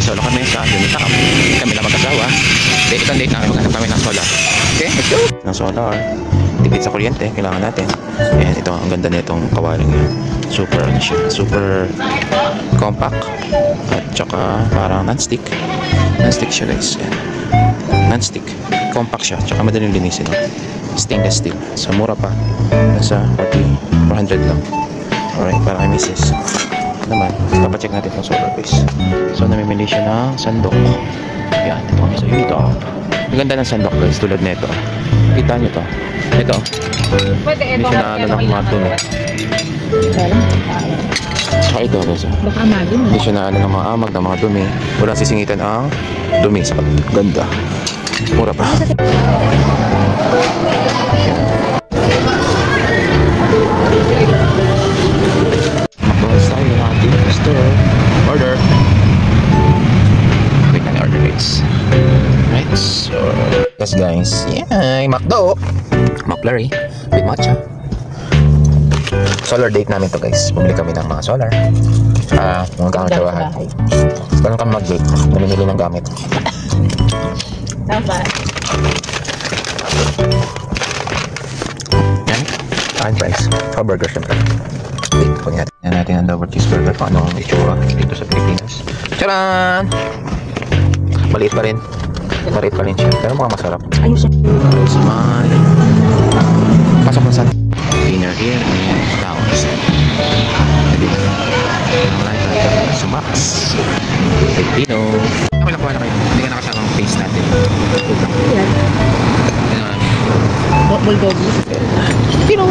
solo kami sa Unitown. Kami lang mag-asawa. Date on date namin, maghanap kami ng solar. Okay, let's go! Ng solar. Tipid sa kuryente, kailangan natin. Ayan, ito, ang ganda nitong kawaling yan. Super, ano siya, super compact. At saka parang non-stick. Non-stick siya guys. Ayan. Non-stick. Compact siya, tsaka madaling linisin. Stainless steel. So, mura pa. Nasa 400 lang. Alright, para kay misis. Naman, papacheck natin itong solar base. So, namimili siya ng sandok. Yan, ito kami sa Unitown. Ang ganda ng sandok guys, tulad nito. Kita nyo to. Ito. Hindi siya na ano ng mga dumi. Saka ito guys. Hindi siya na ano ng mga amag, ng mga dumi. Walang sisingitan ang dumi. Sa ganda. Mura pa. McDonald's tayo ng ating store. Order. Wait na order guys. Right, so yes guys. Yay! McDo! McFlurry with matcha. Solar date namin to guys. Bumili kami ng mga solar. Mga gamit sa bahay. Ganun kami mag-date. Namimili ng gamit. Dapat. Yan. Kain price. Burger syempre. Wait, kunin natin. Yan natin ang double cheeseburger. Paano ang itsura dito sa Pilipinas. Tcharan! Maliit pa rin. Maliit pa rin siya. Pero mga masarap. Ayos siya. Smile. Pasok na sa dinner here. Ayan. Towers. Sumax. Filipino. Ako lang po na kayo. Hindi ka nakasama ang face natin. Yan. Bulgogi. Filipino.